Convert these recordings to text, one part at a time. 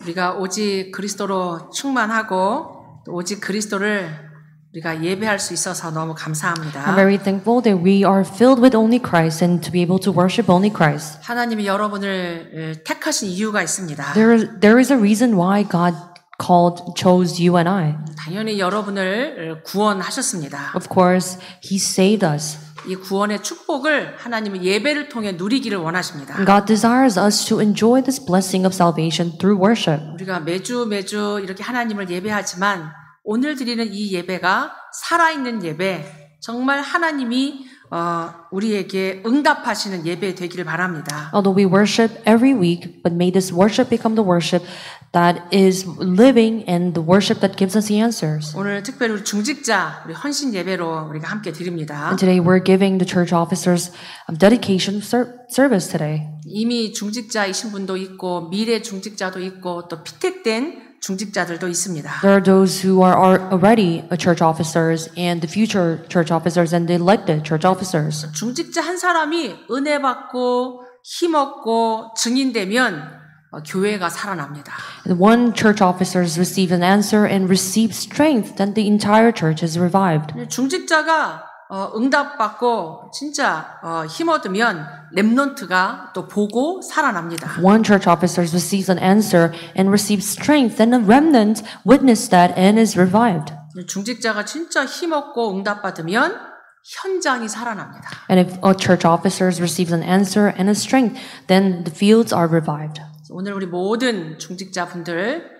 우리가 오직 그리스도로 충만하고 또 오직 그리스도를 우리가 예배할 수 있어서 너무 감사합니다. I'm very thankful that we are filled with only Christ and to be able to worship only Christ. 하나님이 여러분을 택하신 이유가 있습니다. There is a reason why God chose you and I. 당연히 여러분을 구원하셨습니다. Of course, He saved us. 이 구원의 축복을 하나님은 예배를 통해 누리기를 원하십니다. God desires us to enjoy this blessing of salvation through worship. 우리가 매주 이렇게 하나님을 예배하지만 오늘 드리는 이 예배가 살아있는 예배, 정말 하나님이 우리에게 응답하시는 예배 되기를 바랍니다. Although we worship every week, but may this worship become the worship that is living and the worship that gives us the answers. 오늘 특별히 우리 중직자, 우리 헌신 예배로 우리가 함께 드립니다. And today we're giving the church officers a dedication service today. 이미 중직자이신 분도 있고 미래 중직자도 있고 또 피택된 중직자들도 있습니다. There are those who are already church officers and the future church officers and the elected church officers. 중직자 한 사람이 은혜 받고 힘없고 증인되면 교회가 살아납니다. And one church officers receive an answer and receive strength, then the entire church is revived. 중직자가 응답받고 진짜 힘 얻으면 렘넌트가 또 보고 살아납니다. One church officer receives an answer and receives strength, then a remnant witness that and is revived. 중직자가 진짜 힘 얻고 응답받으면 현장이 살아납니다. And if a church officer receives an answer and a strength, then the fields are revived. 오늘 우리 모든 중직자분들,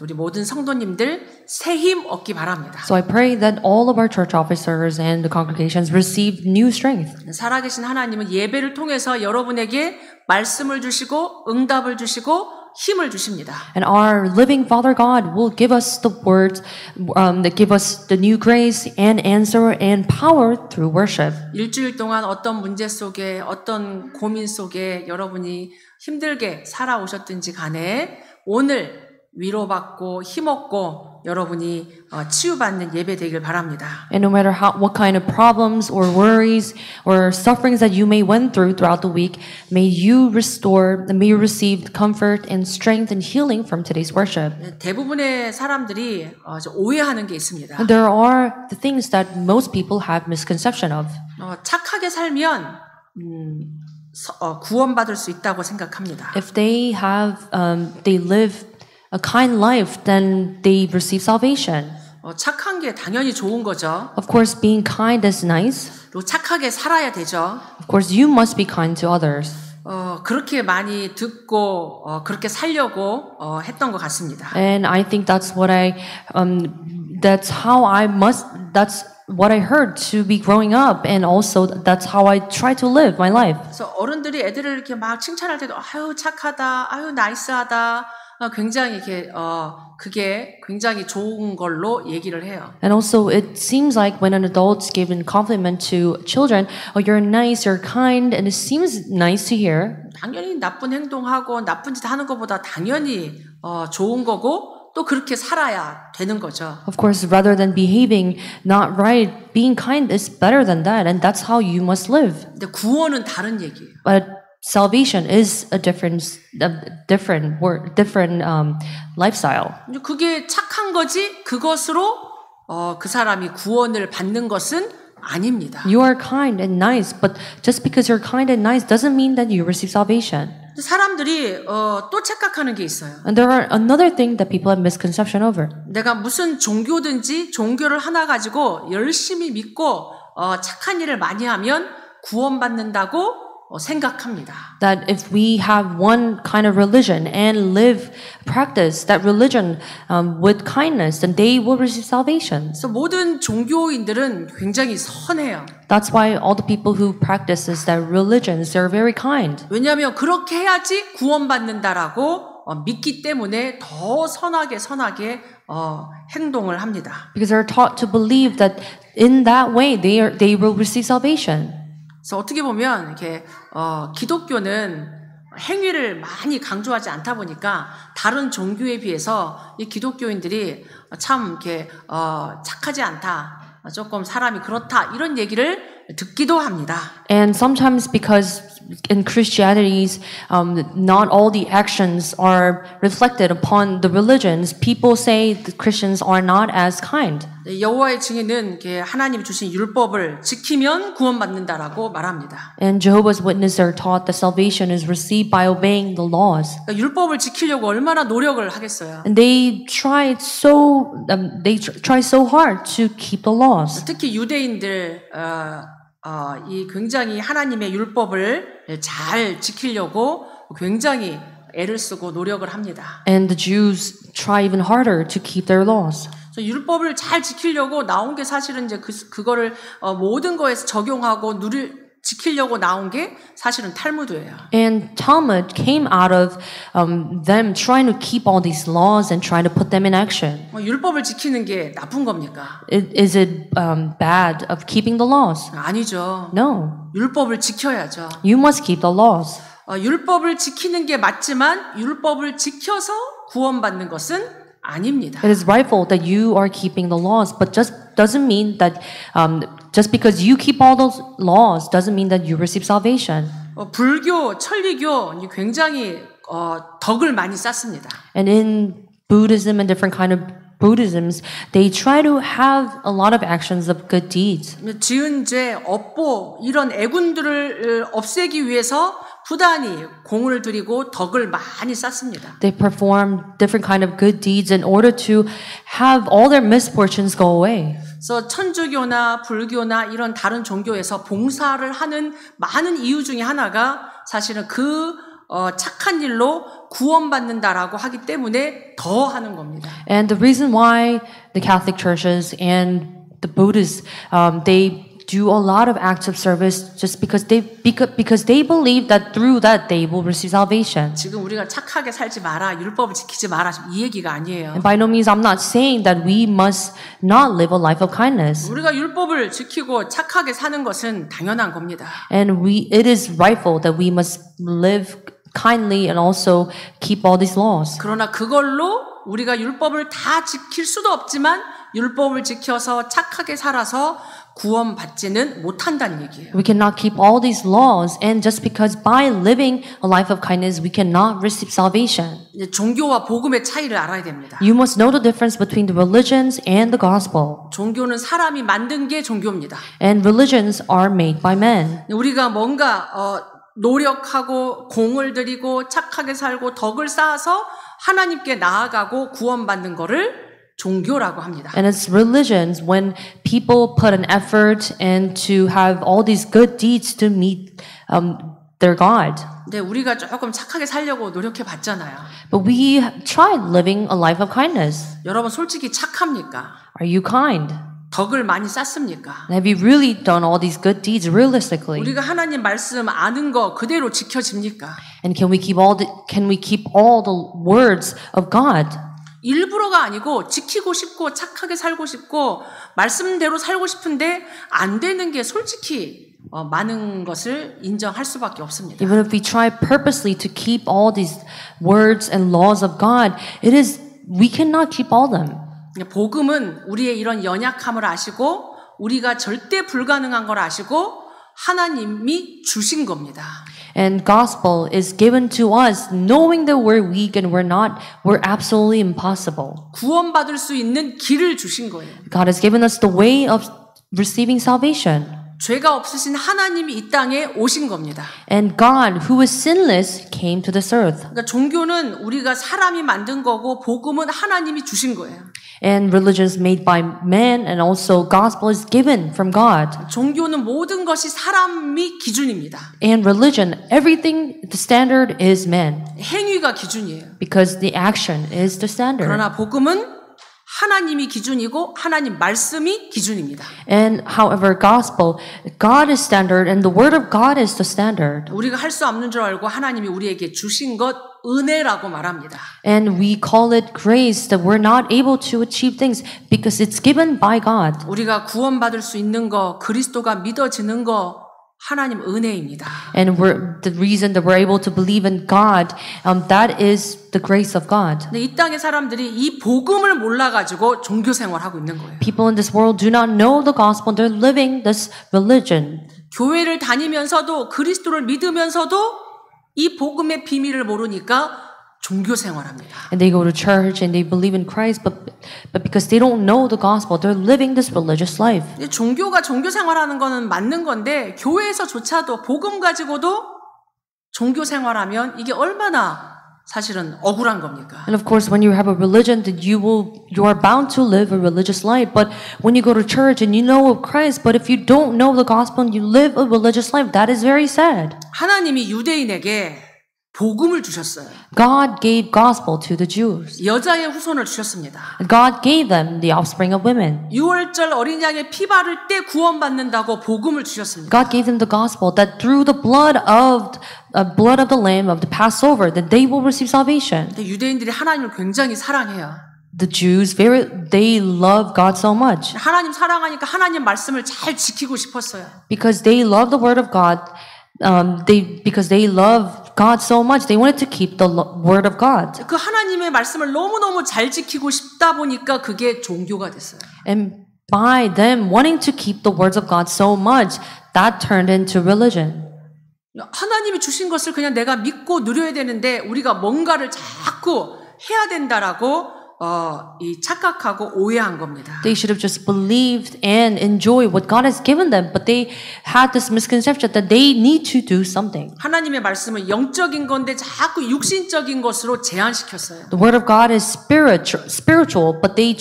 우리 모든 성도님들 새 힘 얻기 바랍니다. So I pray that all of our church officers and the congregations receive new strength. 살아계신 하나님은 예배를 통해서 여러분에게 말씀을 주시고 응답을 주시고 힘을 주십니다. And our living Father God will give us the words that give us the new grace and answer and power through worship. 일주일 동안 어떤 문제 속에 어떤 고민 속에 여러분이 힘들게 살아오셨든지 간에 오늘 위로받고 힘없고 여러분이 치유받는 예배 되길 바랍니다. And no matter what kind of problems or worries or sufferings that you may went throughout the week, may you receive comfort and strength and healing from today's worship. 대부분의 사람들이 오해하는 게 있습니다. And there are the things that most people have misconception of. 착하게 살면 구원받을 수 있다고 생각합니다. If they live a kind life, then they receive salvation. 착한 게 당연히 좋은 거죠. Of course, being kind is nice. 그리고 착하게 살아야 되죠. Of course, you must be kind to others. 그렇게 많이 듣고 그렇게 살려고 했던 것 같습니다. And I think that's what I heard to be growing up, and also that's how I try to live my life. 그래서 어른들이 애들을 이렇게 막 칭찬할 때도 아유 착하다, 아유 나이스하다. 굉장히 이렇게 그게 굉장히 좋은 걸로 얘기를 해요. And also it seems like when an adult gives a compliment to children, oh you're nice, you're kind, and it seems nice to hear. 당연히 나쁜 행동하고 나쁜 짓 하는 것보다 당연히 좋은 거고 또 그렇게 살아야 되는 거죠. Of course, rather than behaving not right, being kind is better than that, and that's how you must live. 근데 구원은 다른 얘기예요. But salvation is a different lifestyle. 그게 착한 거지 그것으로 그 사람이 구원을 받는 것은 아닙니다. You are kind and nice, but just because you're kind and nice doesn't mean that you receive salvation. 사람들이 또 착각하는 게 있어요. And there are another thing that people have misconception over. 내가 무슨 종교든지 종교를 하나 가지고 열심히 믿고 착한 일을 많이 하면 구원받는다고 생각합니다. That if we have one kind of religion and practice that religion with kindness, then they will receive salvation. 그래서 모든 종교인들은 굉장히 선해요. That's why all the people who practices that religions, they're very kind. 왜냐하면 그렇게 해야지 구원받는다라고 믿기 때문에 더 선하게 행동을 합니다. Because they're taught to believe that in that way they will receive salvation. 그래서 어떻게 보면 이렇게 기독교는 행위를 많이 강조하지 않다 보니까 다른 종교에 비해서 이 기독교인들이 참 이렇게 착하지 않다, 조금 사람이 그렇다 이런 얘기를 듣기도 합니다. And sometimes because in Christianities, not all the actions are reflected upon the religions, people say the Christians are not as kind. 여호와의 증인은 하나님이 주신 율법을 지키면 구원받는다라고 말합니다. And Jehovah's Witnesses are taught that salvation is received by obeying the laws. 그러니까 율법을 지키려고 얼마나 노력을 하겠어요. And they try so hard to keep the laws. 특히 유대인들 이 굉장히 하나님의 율법을 잘 지키려고 굉장히 애를 쓰고 노력을 합니다. And the Jews try even harder to keep their laws. 율법을 잘 지키려고 나온 게 사실은 이제 그거를 모든 거에서 적용하고 지키려고 나온 게 사실은 탈무드예요. And Talmud came out of them trying to keep all these laws and trying to put them in action. 율법을 지키는 게 나쁜 겁니까? Is it bad of keeping the laws? 아니죠. No. 율법을 지켜야죠. You must keep the laws. 율법을 지키는 게 맞지만 율법을 지켜서 구원받는 것은 아닙니다. It is rightful that you are keeping the laws, but just doesn't mean that just because you keep all those laws doesn't mean that you receive salvation. 불교, 천리교 굉장히 덕을 많이 쌓습니다. And in Buddhism and different kind of Buddhisms, they try to have a lot of actions of good deeds. 지은 죄, 업보 이런 애군들을 없애기 위해서 부단히 공을 들이고 덕을 많이 쌓습니다. They perform different kind of good deeds in order to have all their misfortunes go away. 그래서 천주교나 불교나 이런 다른 종교에서 봉사를 하는 많은 이유 중에 하나가 사실은 착한 일로 구원받는다라고 하기 때문에 더 하는 겁니다. And the reason why the Catholic churches and the Buddhists, they do a lot of acts of service just because they believe that through that they will receive salvation. 지금 우리가 착하게 살지 마라, 율법을 지키지 마라 이 얘기가 아니에요. And by no means I'm not saying that we must not live a life of kindness. 우리가 율법을 지키고 착하게 사는 것은 당연한 겁니다. And it is rightful that we must live kindly and also keep all these laws. 그러나 그걸로 우리가 율법을 다 지킬 수도 없지만 율법을 지켜서 착하게 살아서 구원받지는 못한다는 얘기예요. We cannot keep all these laws, and just because by living a life of kindness we cannot receive salvation. 종교와 복음의 차이를 알아야 됩니다. You must know the difference between the religions and the gospel. 종교는 사람이 만든 게 종교입니다. And religions are made by men. 우리가 뭔가 노력하고 공을 들이고 착하게 살고 덕을 쌓아서 하나님께 나아가고 구원받는 거를 종교라고 합니다. And it's religions when people put an effort and to have all these good deeds to meet their God. 근데 우리가 조금 착하게 살려고 노력해 봤잖아요. But we tried living a life of kindness. 여러분 솔직히 착합니까? Are you kind? 덕을 많이 쌓습니까? Have you really done all these good deeds realistically? 우리가 하나님 말씀 아는 거 그대로 지켜집니까? And can we keep all the words of God? 일부러가 아니고 지키고 싶고 착하게 살고 싶고 말씀대로 살고 싶은데 안 되는 게 솔직히 많은 것을 인정할 수밖에 없습니다. Even if we try purposely to keep all these words and laws of God, we cannot keep all them. 복음은 우리의 이런 연약함을 아시고 우리가 절대 불가능한 걸 아시고 하나님이 주신 겁니다. And gospel is given to us knowing that we're weak and we're absolutely impossible. 구원받을 수 있는 길을 주신 거예요. God has given us the way of receiving salvation. 죄가 없으신 하나님이 이 땅에 오신 겁니다. And God, who is sinless, came to this earth. 그러니까 종교는 우리가 사람이 만든 거고 복음은 하나님이 주신 거예요. And religion is made by man, and also gospel is given from God. 종교는 모든 것이 사람이 기준입니다. And religion, everything, the standard is man. 행위가 기준이에요. Because the action is the standard. 그러나 복음은 하나님이 기준이고 하나님 말씀이 기준입니다. And however, gospel, God is standard, and the word of God is the standard. 우리가 할 수 없는 줄 알고 하나님이 우리에게 주신 것 은혜라고 말합니다. And we call it grace that we're not able to achieve things because it's given by God. 우리가 구원받을 수 있는 거, 그리스도가 믿어지는 거 하나님 은혜입니다. And the reason that we're able to believe in God, that is the grace of God. 근데 이 땅의 사람들이 이 복음을 몰라가지고 종교 생활하고 있는 거예요. People in this world do not know the gospel. They're living this religion. 교회를 다니면서도 그리스도를 믿으면서도 이 복음의 비밀을 모르니까 종교 생활합니다. And they go to church and they believe in Christ, but because they don't know the gospel, they're living this religious life. 종교가 종교 생활하는 거는 맞는 건데 교회에서조차도 복음 가지고도 종교 생활하면 이게 얼마나 사실은 억울한 겁니까? And of course, when you have a religion, then you are bound to live a religious life. But when you go to church and you know of Christ, but if you don't know the gospel and you live a religious life, that is very sad. 하나님이 유대인에게 복음을 주셨어요. God gave gospel to the Jews. 여자의 후손을 주셨습니다. God gave them the offspring of women. 유월절 어린 양의 피 바를 때 구원받는다고 복음을 주셨습니다. God gave them the gospel that through the blood of the lamb of the Passover that they will receive salvation. 근데 유대인들이 하나님을 굉장히 사랑해요. The Jews, they love God so much. 하나님 사랑하니까 하나님 말씀을 잘 지키고 싶었어요. Because they love the word of God, because they love God so much, they wanted to keep the word of God. 그 하나님의 말씀을 너무너무 잘 지키고 싶다 보니까 그게 종교가 됐어요. And by them wanting to keep the words of God so much, that turned into religion. 하나님이 주신 것을 그냥 내가 믿고 누려야 되는데 우리가 뭔가를 자꾸 해야 된다라고 이 착각하고 오해한 겁니다. They should have just believed and enjoyed what God has given them, but they had this misconception that they need to do something. 하나님의 말씀은 영적인 건데 자꾸 육신적인 것으로 제한시켰어요. The word of God is spiritual, but they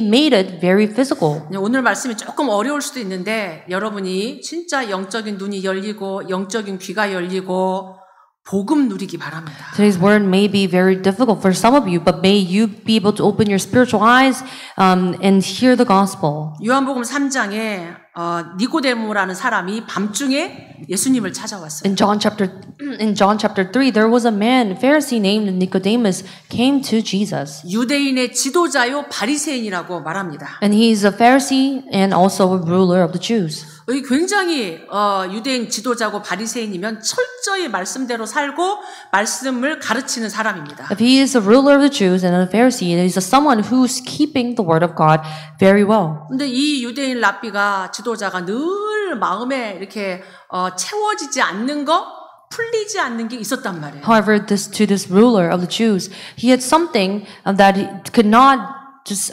made it very physical. 오늘 말씀이 조금 어려울 수도 있는데 여러분이 진짜 영적인 눈이 열리고 영적인 귀가 열리고 복음 누리기 바랍니다. Today's word may be very difficult for some of you, but may you be able to open your spiritual eyes and hear the gospel. 요한복음 3장에 니고데모라는 사람이 밤중에 예수님을 찾아왔어요. In John chapter 3, there was a man, a Pharisee named Nicodemus, came to Jesus. 유대인의 지도자요 바리새인이라고 말합니다. And he is a Pharisee and also a ruler of the Jews. 여기 굉장히 유대인 지도자고 바리새인이면 철저히 말씀대로 살고 말씀을 가르치는 사람입니다. If he is a ruler of the Jews and a Pharisee, he is someone who's keeping the word of God very well. 근데 이 유대인 랍비가 지도자가 늘 마음에 이렇게 채워지지 않는 거, 풀리지 않는 게 있었단 말이에요. However, to this ruler of the Jews, he had something that he could not just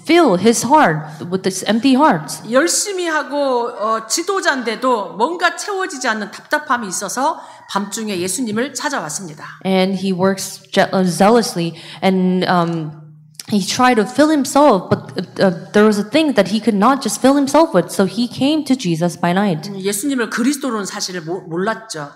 fill his heart with this empty heart. 열심히 하고 지도자인데도 뭔가 채워지지 않는 답답함이 있어서 밤중에 예수님을 찾아왔습니다. And he works zealously and he tried to fill himself, but there was a thing that he could not just fill himself with, so he came to Jesus by night. 예수님을 그리스도로는 사실 몰랐죠.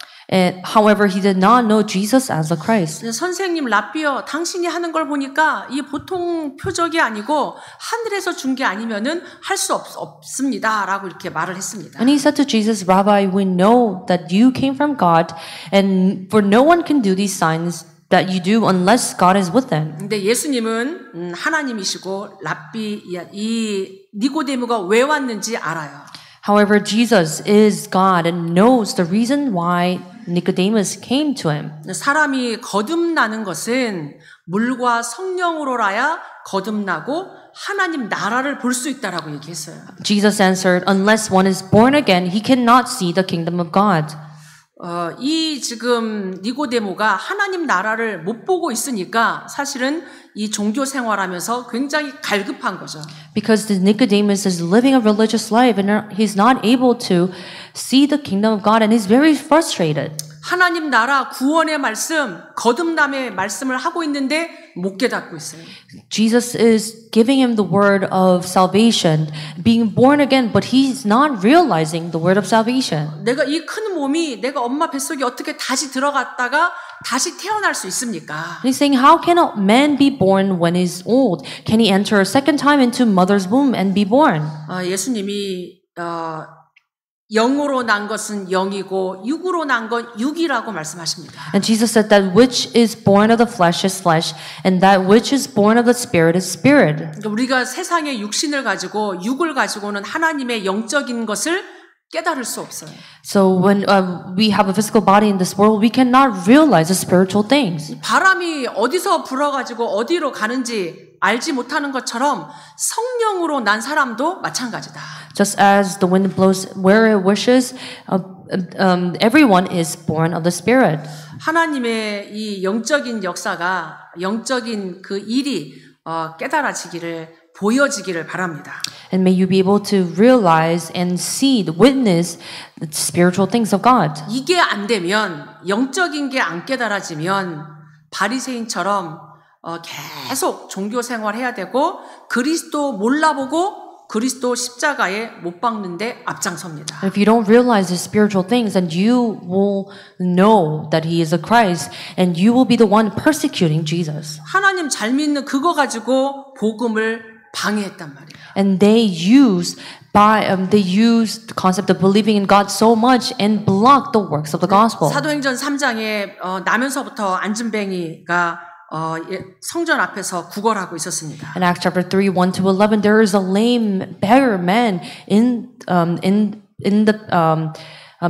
However, he did not know Jesus as the Christ. 선생님 랍비여, 당신이 하는 걸 보니까 이게 보통 표적이 아니고 하늘에서 준 게 아니면은 할 수 없습니다라고 이렇게 말을 했습니다. And he said to Jesus, Rabbi, we know that you came from God, and for no one can do these signs that you do unless God is with them. 근데 예수님은 하나님이시고 랍비 이 니고데모가 왜 왔는지 알아요. However, Jesus is God and knows the reason why Nicodemus came to him. 사람이 거듭나는 것은 물과 성령으로라야 거듭나고 하나님 나라를 볼 수 있다라고 얘기했어요. Jesus answered, unless one is born again, he cannot see the kingdom of God. 이 지금 니고데모가 하나님 나라를 못 보고 있으니까 사실은 이 종교 생활하면서 굉장히 갈급한 거죠. Because the Nicodemus is living a religious life and he's not able to see the kingdom of God and he's very frustrated. 하나님 나라 구원의 말씀, 거듭남의 말씀을 하고 있는데 못 깨닫고 있어요. Jesus is giving him the word of salvation, being born again, but he's not realizing the word of salvation. 내가 이 큰 몸이 내가 엄마 뱃속에 어떻게 다시 들어갔다가 다시 태어날 수 있습니까? And he's saying, how can a man be born when he's old? Can he enter a second time into mother's womb and be born? 예수님이 영으로 난 것은 영이고 육으로 난 건 육이라고 말씀하십니다. And Jesus said that which is born of the flesh is flesh, and that which is born of the spirit is spirit. 그러니까 우리가 세상의 육신을 가지고 육을 가지고는 하나님의 영적인 것을 깨달을 수 없어요. So when we have a physical body in this world, we cannot realize the spiritual things. 바람이 어디서 불어가지고 어디로 가는지 알지 못하는 것처럼 성령으로 난 사람도 마찬가지다. Just as the wind blows where it wishes, everyone is born of the Spirit. 하나님의 이 영적인 역사가 영적인 그 일이 깨달아지기를 보여지기를 바랍니다. And may you be able to realize and see, witness the spiritual things of God. 이게 안 되면 영적인 게 안 깨달아지면 바리새인처럼 계속 종교 생활해야 되고 그리스도 몰라보고 그리스도 십자가에 못 박는데 앞장섭니다. If you don't realize the spiritual things, then you will know that He is a Christ, and you will be the one persecuting Jesus. 하나님 잘 믿는 그거 가지고 복음을 방해했단 말이에요. And they use the concept of believing in God so much and block the works of the gospel. 사도행전 3장에 나면서부터 안진뱅이가 성전 앞에서 구걸하고 있었습니다. In Acts chapter 3, 1 to 11, there is a lame beggar man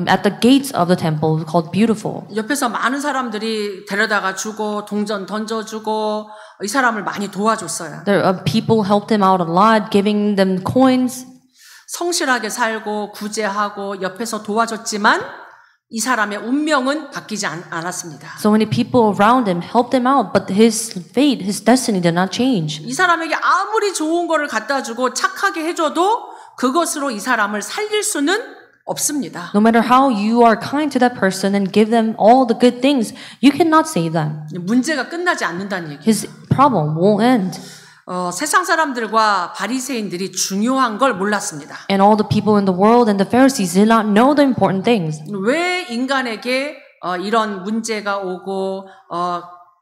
at the gates of the temple called Beautiful. 옆에서 많은 사람들이 데려다가 주고 동전 던져주고 이 사람을 많이 도와줬어요. There people helped him out a lot, giving them coins. 성실하게 살고 구제하고 옆에서 도와줬지만 이 사람의 운명은 바뀌지 않았습니다. So many people around him helped him out, but his fate, his destiny did not change. 이 사람에게 아무리 좋은 거를 갖다 주고 착하게 해줘도 그것으로 이 사람을 살릴 수는 없습니다. No matter how you are kind to that person and give them all the good things, you cannot save them. 문제가 끝나지 않는다는 얘기예요. His problem won't end. 세상 사람들과 바리새인들이 중요한 걸 몰랐습니다. And all the people in the world and the Pharisees did not know the important things. 왜 인간에게 이런 문제가 오고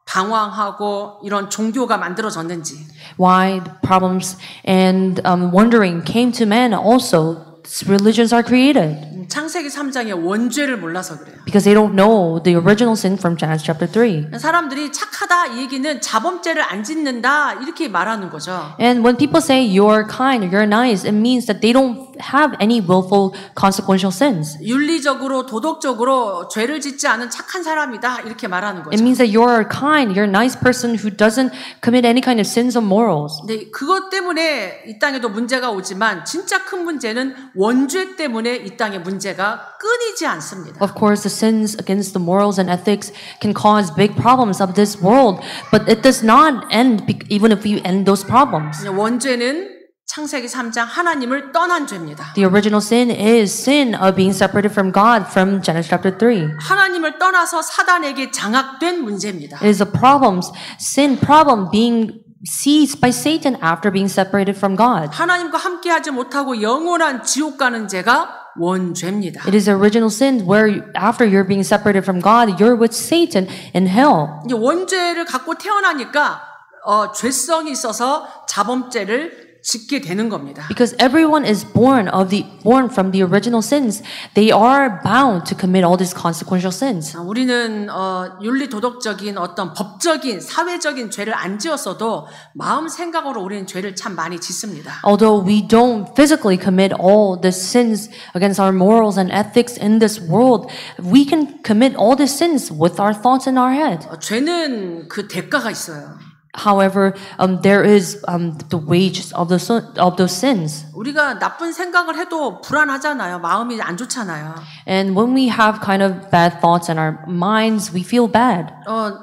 방황하고 이런 종교가 만들어졌는지. Why the problems and wondering came to man also. Religions are created. 창세기 3장의 원죄를 몰라서 그래요. Because they don't know the original sin from Genesis chapter 3. 사람들이 착하다 이 얘기는 자범죄를 안 짓는다 이렇게 말하는 거죠. And when people say you're kind, you're nice, it means that they don't have any willful consequential sins. 윤리적으로 도덕적으로 죄를 짓지 않은 착한 사람이다 이렇게 말하는 거죠. It means that you're kind, you're a nice person who doesn't commit any kind of sins or morals. 네, 그것 때문에 이 땅에도 문제가 오지만 진짜 큰 문제는 원죄 때문에 이 땅의 문제가 끊이지 않습니다. Of course, the sins against the morals and ethics can cause big problems of this world, but it does not end even if we end those problems. 원죄는 창세기 3장 하나님을 떠난 죄입니다. The original sin is sin of being separated from God from Genesis chapter 3. 하나님을 떠나서 사단에게 장악된 문제입니다. It is a sin problem being seized by Satan after being separated from God. 하나님과 함께하지 못하고 영원한 지옥 가는 죄가 원죄입니다. It is the original sin where after you're being separated from God, you're with Satan in hell. 이제 원죄를 갖고 태어나니까 죄성이 있어서 자범죄를 짓게 되는 겁니다. Because everyone is born from the original sins, they are bound to commit all these consequential sins. 우리는 윤리 도덕적인 어떤 법적인 사회적인 죄를 안 지었어도 마음 생각으로 우리는 죄를 참 많이 짓습니다. Although we don't physically commit all the sins against our morals and ethics in this world, we can commit all the sins with our thoughts in our head. 죄는 그 대가가 있어요. However, there is the wages of those sins. 우리가 나쁜 생각을 해도 불안하잖아요. 마음이 안 좋잖아요. And when we have kind of bad thoughts in our minds, we feel bad.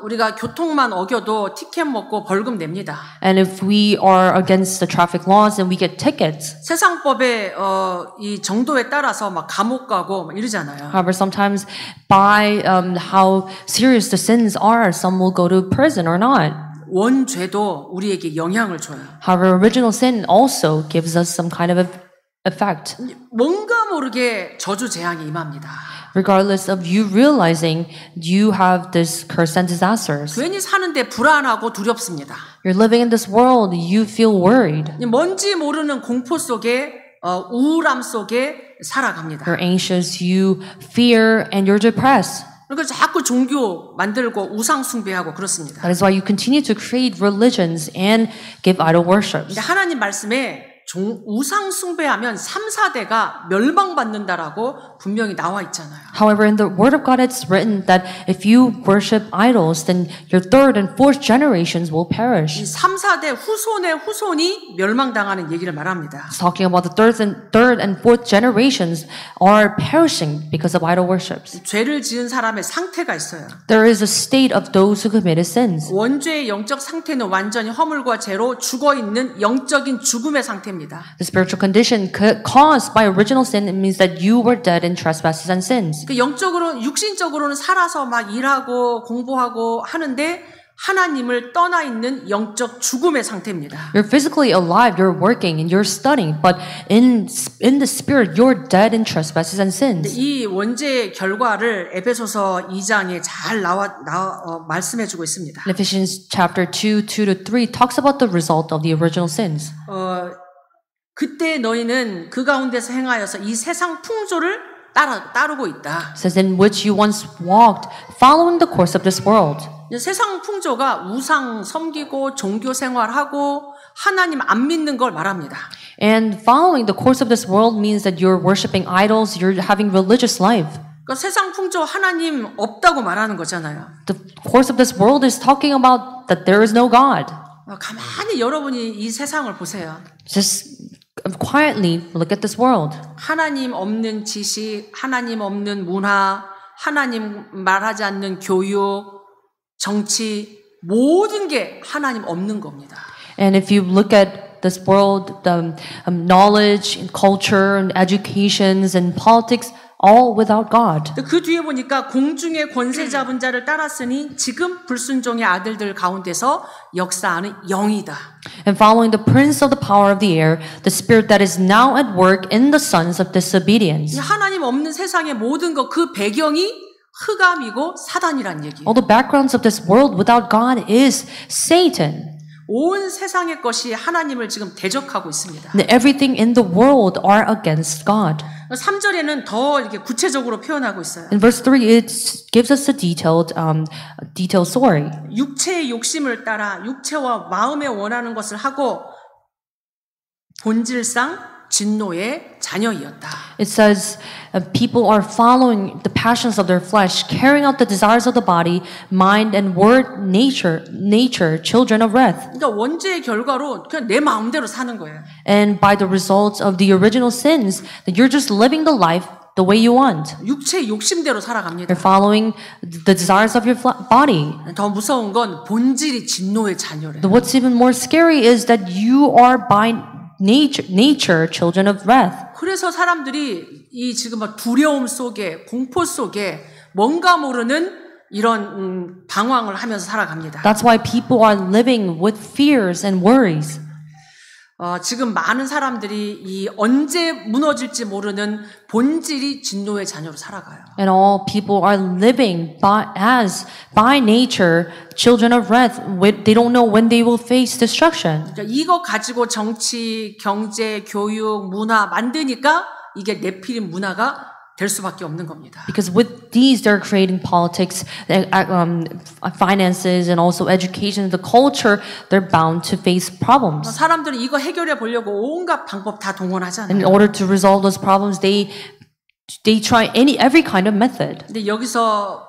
우리가 교통만 어겨도 티켓 먹고 벌금 냅니다. And if we are against the traffic laws, then we get tickets. 세상법의 이 정도에 따라서 막 감옥 가고 막 이러잖아요. However, sometimes by how serious the sins are, some will go to prison or not. 원죄도 우리에게 영향을 줘요. However, original sin also gives us some kind of effect. 뭔가 모르게 저주 재앙이 임합니다. Regardless of you realizing you have this curse and disasters. 괜히 사는데 불안하고 두렵습니다. You're living in this world, you feel worried. 뭔지 모르는 공포 속에 우울함 속에 살아갑니다. You're anxious, you fear, and you're depressed. 그러니까 자꾸 종교 만들고 우상 숭배하고 그렇습니다. That is why you continue to create religions and give idol worship. 근데 하나님 말씀에 우상 숭배하면 3, 4대가 멸망받는다라고 분명히 나와 있잖아요. However, in the Word of God, it's written that if you worship idols, then your third and fourth generations will 이 perish. 3, 4대 후손의 후손이 멸망당하는 얘기를 말합니다. It's talking about the third and fourth generations are perishing because of idol worships. 죄를 지은 사람의 상태가 있어요. There is a state of those who committed sins. 원죄의 영적 상태는 완전히 허물과 죄로 죽어있는 영적인 죽음의 상태입니다. The spiritual condition caused by original sin, it means that you were dead in trespasses and sins. 그 영적으로는 육신적으로는 살아서 막 일하고 공부하고 하는데 하나님을 떠나 있는 영적 죽음의 상태입니다. You're physically alive, you're working, and you're studying, but in the spirit, you're dead in trespasses and sins. 이 원죄의 결과를 에베소서 2장에 잘 말씀해주고 있습니다. In Ephesians chapter 2:2-3 talks about the result of the original sins. 그때 너희는 그 가운데서 행하여서 이 세상 풍조를 따르고 있다. It says, in which you once walked, following the course of this world. 세상 풍조가 우상 섬기고 종교 생활하고 하나님 안 믿는 걸 말합니다. And following the course of this world means that you're worshiping idols, you're having religious life. 그러니까 세상 풍조 하나님 없다고 말하는 거잖아요. The course of this world is talking about that there is no God. 가만히 여러분이 이 세상을 보세요. Just quietly look at this world. 하나님 없는 지식, 하나님 없는 문화, 하나님 말하지 않는 교육, 정치, 모든 게 하나님 없는 겁니다. And if you look at this world, the knowledge and culture and educations and politics, all without God. 그 뒤에 보니까 공중의 권세 잡은 자를 따랐으니 지금 불순종의 아들들 가운데서 역사하는 영이다. And following the prince of the power of the air, the spirit that is now at work in the sons of disobedience. 하나님 없는 세상의 모든 것 그 배경이 흑암이고 사단이란 얘기예요. All the backgrounds of this world without God is Satan. 온 세상의 것이 하나님을 지금 대적하고 있습니다. And everything in the world are against God. 3절에는 더 이렇게 구체적으로 표현하고 있어요. In verse 3, it gives us a detailed story. 육체의 욕심을 따라 육체와 마음에 원하는 것을 하고 본질상 진노의 자녀이었다. It says people are following the passions of their flesh, carrying out the desires of the body, mind, and word, nature, children of wrath. 그러니까 원죄의 결과로 그냥 내 마음대로 사는 거예요. And by the results of the original sins, that you're just living the life the way you want. 육체의 욕심대로 살아갑니다. You're following the desires of your body. 더 무서운 건 본질이 진노의 자녀래요. What's even more scary is that you are by nature children of wrath. 그래서 사람들이 이 지금 막 두려움 속에 공포 속에 뭔가 모르는 이런 방황을 하면서 살아갑니다. That's why people are living with fears and worries. 지금 많은 사람들이 이 언제 무너질지 모르는 본질이 진노의 자녀로 살아가요. And all people are living by nature children of wrath. They don't know when they will face destruction. 그러니까 이거 가지고 정치, 경제, 교육, 문화 만드니까 이게 네피림 문화가 될 수밖에 없는 겁니다. Because with these, they're creating politics, finances, and also education, the culture. They're bound to face problems. 사람들이 이거 해결해 보려고 온갖 방법 다 동원하잖아요. In order to resolve those problems, they try every kind of method. 근데 여기서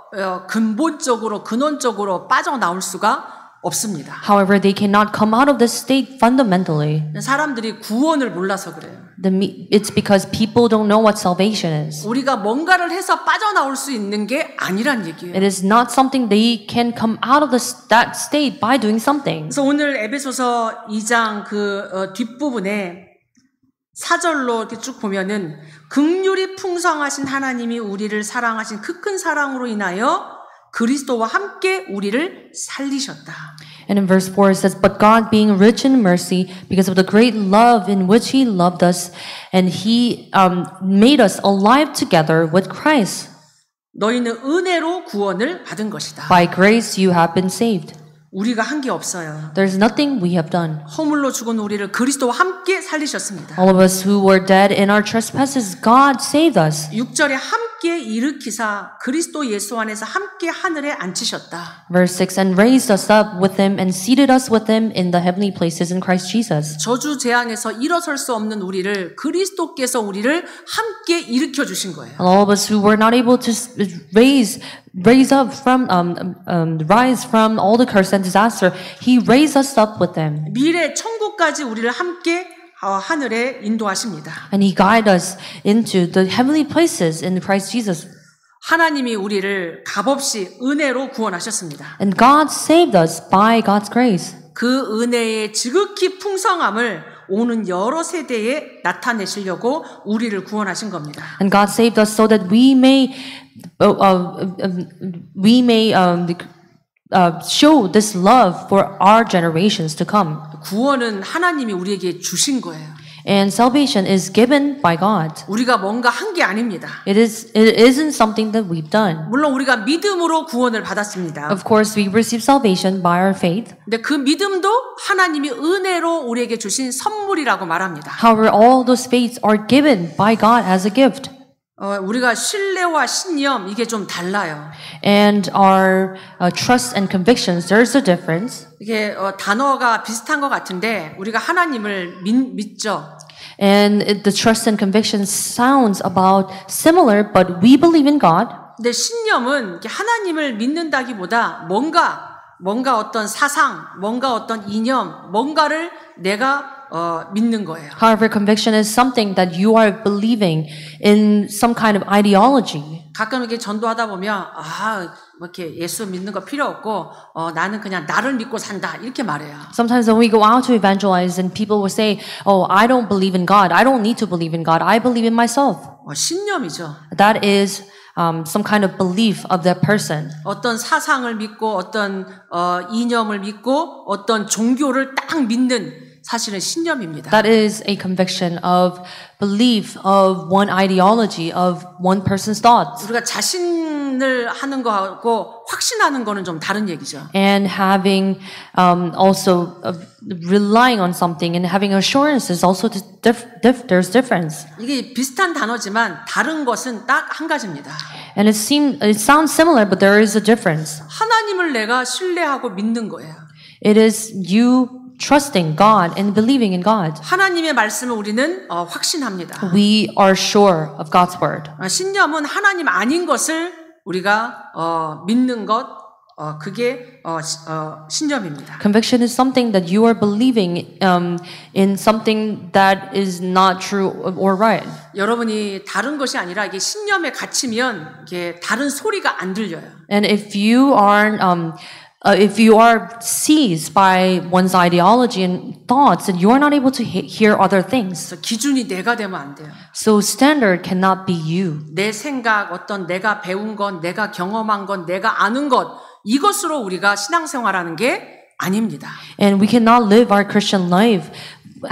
근원적으로 빠져나올 수가 없습니다. However, they cannot come out of this state fundamentally. 사람들이 구원을 몰라서 그래요. It's because people don't know what salvation is. 우리가 뭔가를 해서 빠져나올 수 있는 게 아니란 얘기예요. It is not something they can come out of that state by doing something. 그래서 오늘 에베소서 2장 그 뒷부분에 4절로 이렇게 쭉 보면은 긍휼이 풍성하신 하나님이 우리를 사랑하신 그 큰 사랑으로 인하여 그리스도와 함께 우리를 살리셨다. And in verse 4 it says, But God being rich in mercy, because of the great love in which He loved us, and He made us alive together with Christ. 너희는 은혜로 구원을 받은 것이다. By grace you have been saved. 우리가 한 게 없어요. There's nothing we have done. 허물로 죽은 우리를 그리스도와 함께 살리셨습니다. All of us who were dead in our trespasses, God saved us. 6절에 함께 함께 일으키사 그리스도 예수 안에서 함께 하늘에 앉히셨다. Verse 6, and raised us up with him and seated us with him in the heavenly places in Christ Jesus. 저주 재앙에서 일어설 수 없는 우리를 그리스도께서 우리를 함께 일으켜 주신 거예요. And all of us who were not able to rise from all the curse and disaster, he raised us up with them. 미래 천국까지 우리를 함께 하늘에 인도하십니다. And he guided us into the heavenly places in Christ Jesus. 하나님이 우리를 값없이 은혜로 구원하셨습니다. And God saved us by God's grace. 그 은혜의 지극히 풍성함을 오는 여러 세대에 나타내시려고 우리를 구원하신 겁니다. And God saved us so that we may show this love for our generations to come. 구원은 하나님이 우리에게 주신 거예요. And salvation is given by God. 우리가 뭔가 한 게 아닙니다. It isn't something that we've done. 물론 우리가 믿음으로 구원을 받았습니다. Of course, we receive salvation by our faith. 근데 그 믿음도 하나님이 은혜로 우리에게 주신 선물이라고 말합니다. However, all those faiths are given by God as a gift. 우리가 신뢰와 신념 이게 좀 달라요. And our trust and convictions, there's a difference. 이게 단어가 비슷한 것 같은데 우리가 하나님을 믿죠. And the trust and convictions sounds about similar, but we believe in God. 근데 신념은 하나님을 믿는다기보다 뭔가 어떤 사상, 뭔가 어떤 이념, 뭔가를 내가 믿는 거예요. However, conviction is something that you are believing in some kind of ideology. 가끔 이렇게 전도하다 보면 이렇게 예수 믿는 거 필요 없고 나는 그냥 나를 믿고 산다 이렇게 말해요. Sometimes when we go out to evangelize and people will say, "Oh, I don't believe in God. I don't need to believe in God. I believe in myself." 신념이죠. That is some kind of belief of that person. 어떤 사상을 믿고 어떤 이념을 믿고 어떤 종교를 딱 믿는 사실은 신념입니다. That is a conviction of belief of one ideology of one person's thoughts. 우리가 자신을 하는 거하고 확신하는 거는 좀 다른 얘기죠. And having also relying on something and having assurance is also there's difference. 이게 비슷한 단어지만 다른 것은 딱 한 가지입니다. And it sounds similar, but there is a difference. 하나님을 내가 신뢰하고 믿는 거예요. It is you trusting God and believing in God. 하나님의 말씀을 우리는 확신합니다. We are sure of God's word. 신념은 하나님 아닌 것을 우리가 믿는 것, 그게 신념입니다. Conviction is something that you are believing in something that is not true or right. 여러분이 다른 것이 아니라 이게 신념에 갇히면 이게 다른 소리가 안 들려요. And if you are seized by one's ideology and thoughts, then you are not able to hear other things. 그래서 기준이 내가 되면 안 돼요. So standard cannot be you. 내 생각, 어떤 내가 배운 것, 내가 경험한 것, 내가 아는 것, 이것으로 우리가 신앙생활하는 게 아닙니다. And we cannot live our Christian life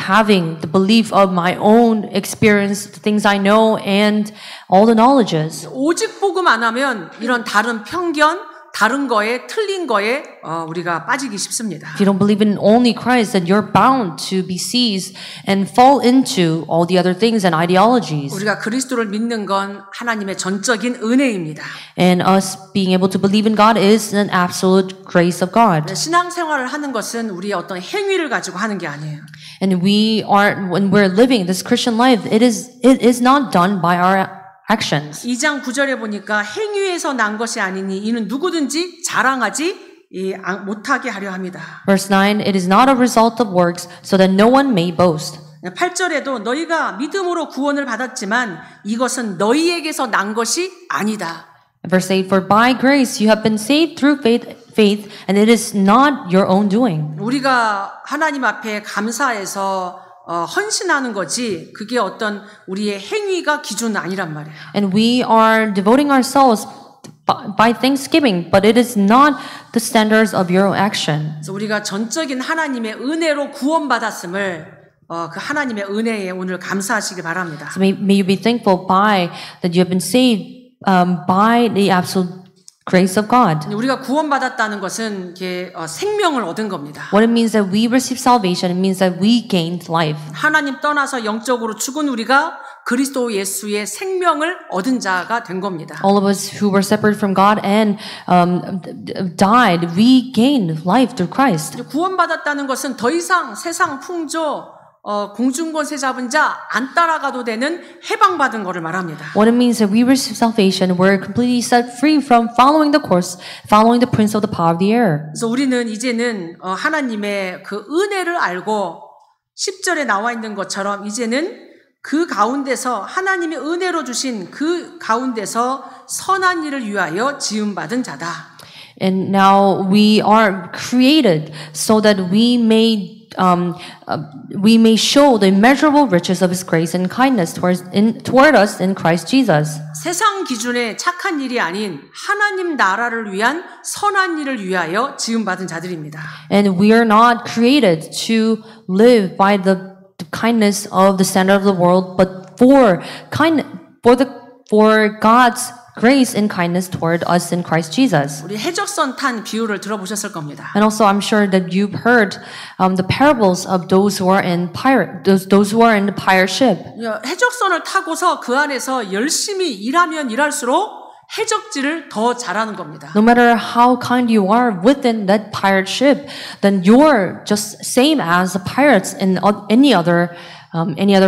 having the belief of my own experience, the things I know, and all the knowledges. 오직 복음 안 하면 이런 다른 편견, 다른 거에 틀린 거에 우리가 빠지기 쉽습니다. If you don't believe in only Christ, then you're bound to be seized and fall into all the other things and ideologies. 우리가 그리스도를 믿는 건 하나님의 전적인 은혜입니다. And us being able to believe in God is an absolute grace of God. 신앙생활을 하는 것은 우리의 어떤 행위를 가지고 하는 게 아니에요. And when we're living this Christian life, it is not done by our actions. 2장 9절에 보니까 행위에서 난 것이 아니니 이는 누구든지 자랑하지 못하게 하려 합니다. Verse 9, it is not a result of works, so that no one may boast. 8절에도 너희가 믿음으로 구원을 받았지만 이것은 너희에게서 난 것이 아니다. Verse 8, for by grace you have been saved through faith, and it is not your own doing. 우리가 하나님 앞에 감사해서 헌신하는 거지 그게 어떤 우리의 행위가 기준은 아니란 말이에요. And we are devoting ourselves by thanksgiving, but it is not the standards of your action. 그래서 우리가 전적인 하나님의 은혜로 구원받았음을 그 하나님의 은혜에 오늘 감사하시기 바랍니다. So may you be thankful that you have been saved by the absolute grace of God. 우리가 구원받았다는 것은 이게 생명을 얻은 겁니다. What it means that we receive salvation, it means that we gained life. 하나님 떠나서 영적으로 죽은 우리가 그리스도 예수의 생명을 얻은 자가 된 겁니다. All of us who were separated from God and died, we gained life through Christ. 구원받았다는 것은 더 이상 세상 풍조, 공중권세 잡은 자 안 따라가도 되는 해방받은 것을 말합니다. What it means that we receive salvation, we're completely set free from following the course, following the prince of the power of the air. 그래서 우리는 이제는 하나님의 그 은혜를 알고 10절에 나와 있는 것처럼 이제는 그 가운데서 하나님의 은혜로 주신 그 가운데서 선한 일을 위하여 지음받은 자다. And now we are created so that we may show the immeasurable riches of His grace and kindness toward us in Christ Jesus. 세상 기준의 착한 일이 아닌 하나님 나라를 위한 선한 일을 위하여 지음받은 자들입니다. And we are not created to live by the kindness of the standard of the world, but for God's grace and kindness toward us in Christ Jesus. 우리 해적선 탄 비유를 들어보셨을 겁니다. And also, I'm sure that you've heard the parables of those who are in those who are in the pirate ship. 해적선을 타고서 그 안에서 열심히 일하면 일할수록 해적질을 더 잘하는 겁니다. No matter how kind you are within that pirate ship, then you're just same as the pirates in any other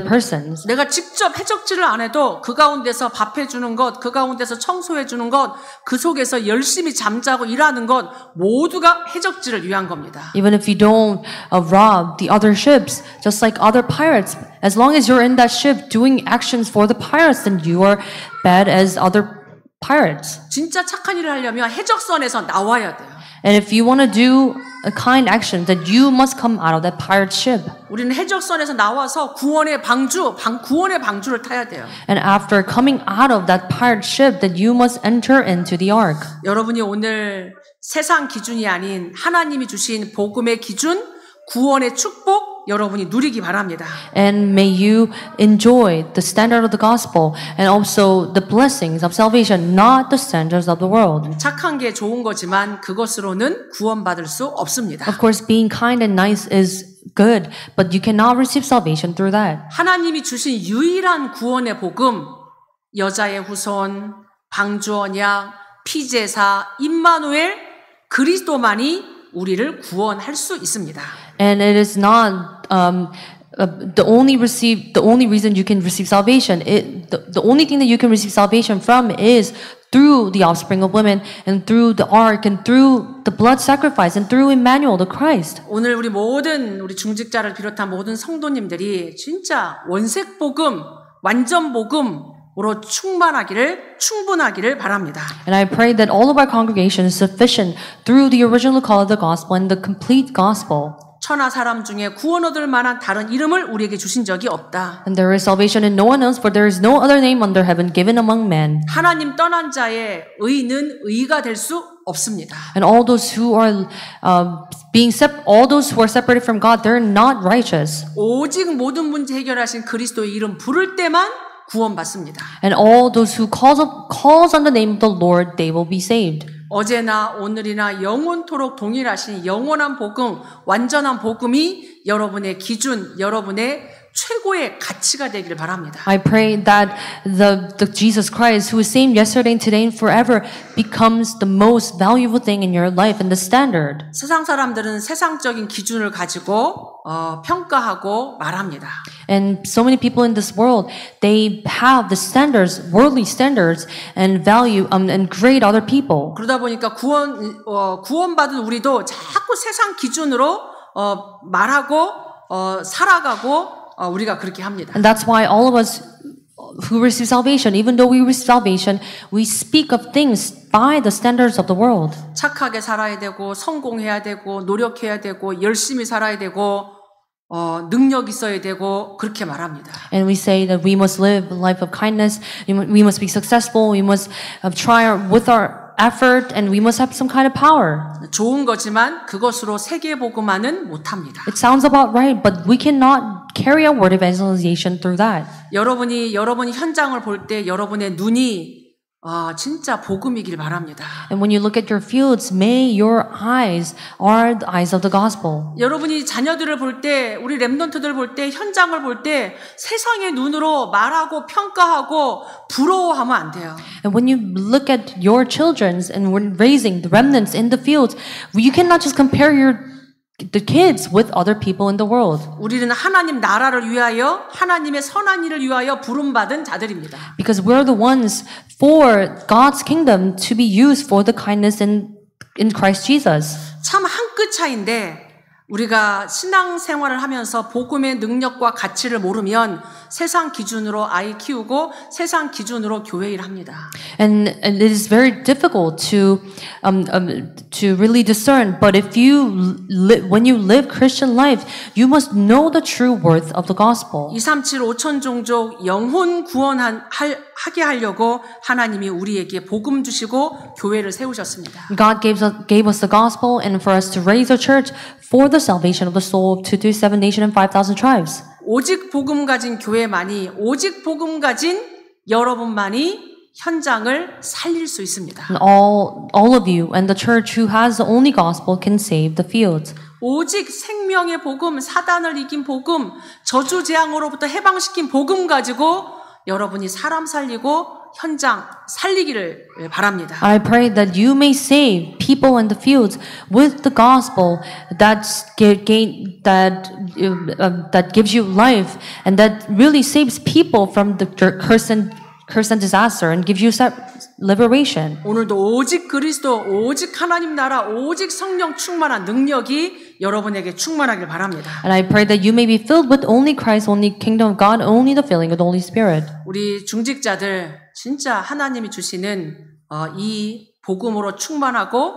persons. 내가 직접 해적질을 안 해도 그 가운데서 밥 해주는 것, 그 가운데서 청소해주는 것, 그 속에서 열심히 잠자고 일하는 것 모두가 해적질을 위한 겁니다. Even if you don't rob the other ships, just like other pirates, as long as you're in that ship doing actions for the pirates, then you are bad as other pirates. 진짜 착한 일을 하려면 해적선에서 나와야 돼요. And if you want to do a kind action, then you must come out of that pirate ship. 우리는 해적선에서 나와서 구원의 방주를 타야 돼요. And after coming out of that pirate ship, then you must enter into the ark. 여러분이 오늘 세상 기준이 아닌 하나님이 주신 복음의 기준, 구원의 축복 여러분이 누리기 바랍니다. And may you enjoy the standard of the gospel and also the blessings of salvation, not the standards of the world. 착한 게 좋은 거지만 그것으로는 구원받을 수 없습니다. Of course, being kind and nice is good, but you cannot receive salvation through that. 하나님이 주신 유일한 구원의 복음, 여자의 후손, 방주 언약, 피제사, 임마누엘, 그리스도만이 우리를 구원할 수 있습니다. And it is not the only reason you can receive salvation. The only thing that you can receive salvation from is through the offspring of women and through the ark and through the blood sacrifice and through Emmanuel, the Christ. 오늘 우리 중직자를 비롯한 모든 성도님들이 진짜 원색 복음, 완전 복음으로 충분하기를 바랍니다. And I pray that all of our congregation is sufficient through the original call of the gospel and the complete gospel. 천하 사람 중에 구원 얻을 만한 다른 이름을 우리에게 주신 적이 없다. And there is salvation in no one else, for there is no other name under heaven given among men. 하나님 떠난 자의 의는 의가 될 수 없습니다. And all those who are all those who are separated from God, they're not righteous. 오직 모든 문제 해결하신 그리스도의 이름 부를 때만 구원받습니다. And all those who calls on the name of the Lord, they will be saved. 어제나 오늘이나 영원토록 동일하신 영원한 복음, 완전한 복음이 여러분의 기준, 여러분의 최고의 가치가 되기를 바랍니다. I pray that the Jesus Christ, who is same yesterday and today and forever, becomes the most valuable thing in your life and the standard. 세상 사람들은 세상적인 기준을 가지고 평가하고 말합니다. And so many people in this world, they have the standards, worldly standards, and value and grade other people. 그러다 보니까 구원받은 우리도 자꾸 세상 기준으로 말하고 살아가고 우리가 그렇게 합니다. And that's why all of us who receive salvation, even though we receive salvation, we speak of things by the standards of the world. 착하게 살아야 되고 성공해야 되고 노력해야 되고 열심히 살아야 되고 능력 있어야 되고 그렇게 말합니다. And we say that we must live a life of kindness, we must be successful, we must try with our effort, and we must have some kind of power. 좋은 거지만 그것으로 세계 복음화는 못합니다. It sounds about right, but we cannot carry out word evangelization through that. 여러분이 현장을 볼 때 여러분의 눈이 진짜 복음이길 바랍니다. And when you look at your fields, may your eyes are the eyes of the gospel. 여러분이 자녀들을 볼 때, 우리 랩넌트들 볼 때, 현장을 볼 때 세상의 눈으로 말하고 평가하고 부러워하면 안 돼요. And when you look at your children and when raising the remnants in the fields, you cannot just compare the kids with other people in the world. 우리는 하나님 나라를 위하여 하나님의 선한 일을 위하여 부름받은 자들입니다. Because we're the ones for God's kingdom to be used for the kindness in Christ Jesus. 참 한 끗 차이인데 우리가 신앙생활을 하면서 복음의 능력과 가치를 모르면 세상 기준으로 아이 키우고 세상 기준으로 교회 일합니다. And it is very difficult to really discern. But if when you live Christian life, you must know the true worth of the gospel. 237 5천 종족 영혼 구원하게 하려고 하나님이 우리에게 복음 주시고 교회를 세우셨습니다. God gave us the gospel and for us to raise a church for the salvation of the soul of 227 nation and 5,000 tribes. 오직 복음 가진 교회만이, 오직 복음 가진 여러분만이 현장을 살릴 수 있습니다. And all of you and the church who has the only gospel can save the fields. 오직 생명의 복음, 사단을 이긴 복음, 저주 재앙으로부터 해방시킨 복음 가지고 여러분이 사람 살리고 현장 살리기를 바랍니다. I pray that you may save people in the fields with the gospel that gives you life and that really saves people from the curse and disaster and gives you liberation. 오늘도 오직 그리스도, 오직 하나님 나라, 오직 성령 충만한 능력이 여러분에게 충만하길 바랍니다. And I pray that you may be filled with only Christ, only kingdom of God, only the filling of the Holy Spirit. 우리 중직자들 진짜 하나님이 주시는 이 복음으로 충만하고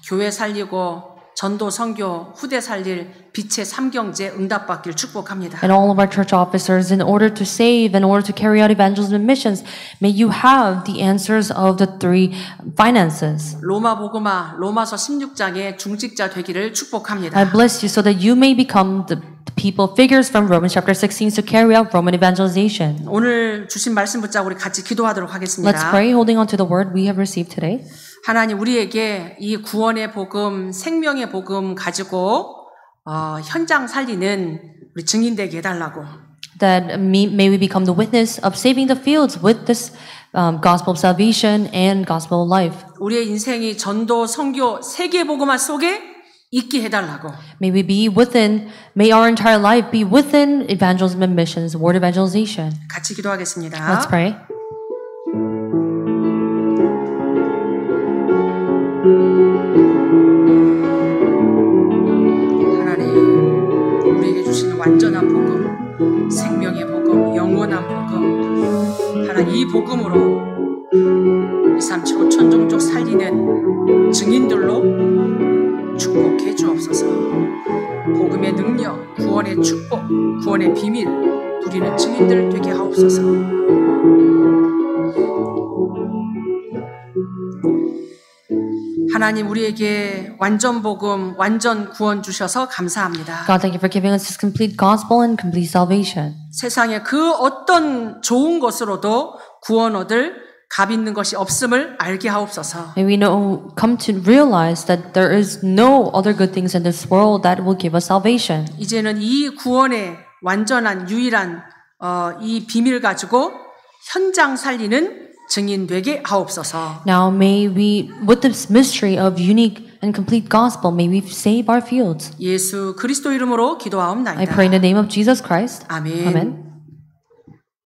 교회 살리고 전도 선교 후대 살릴 빛의 삼경제 응답받기를 축복합니다. And all of our church officers, in order to save, in order to carry out evangelism and missions, may you have the answers of the three finances. 로마 복음화 로마서 16장의 중직자 되기를 축복합니다. I bless you so that you may become the people, figures from Romans chapter 16 to carry out Roman evangelization. 오늘 주신 말씀 붙잡고 우리 같이 기도하도록 하겠습니다. Let's pray, holding on to the word we have received today. 하나님 우리에게 이 구원의 복음, 생명의 복음 가지고 현장 살리는 우리 증인 되게 해달라고. That may we become the witness of saving the fields with this gospel of salvation and gospel of life. 우리의 인생이 전도, 선교, 세계 복음화 속에 있게 해달라고. May our entire life be within evangelism and missions, word evangelization. 같이 기도하겠습니다. Let's pray. 하나님, 우리에게 주시는 완전한 복음, 생명의 복음, 영원한 복음, 하나님 이 복음으로 237 5천 종족 살리는 증인들로 축복해 주옵소서. 복음의 능력, 구원의 축복, 구원의 비밀 누리는 증인들 되게 하옵소서. 하나님 우리에게 완전 복음, 완전 구원 주셔서 감사합니다. God, thank you for giving us this complete gospel and complete salvation. 세상에 그 어떤 좋은 것으로도 구원 얻을 값 있는 것이 없음을 알게 하옵소서. May we come to realize that there is no other good things in this world that will give us salvation. 이제는 이 구원의 완전한 유일한 이 비밀 가지고 현장 살리는 증인 되게 하옵소서. Now may we, with this mystery of unique and complete gospel, may we save our fields. 예수 그리스도 이름으로 기도하옵나이다. I pray in the name of Jesus Christ. 아멘. Amen.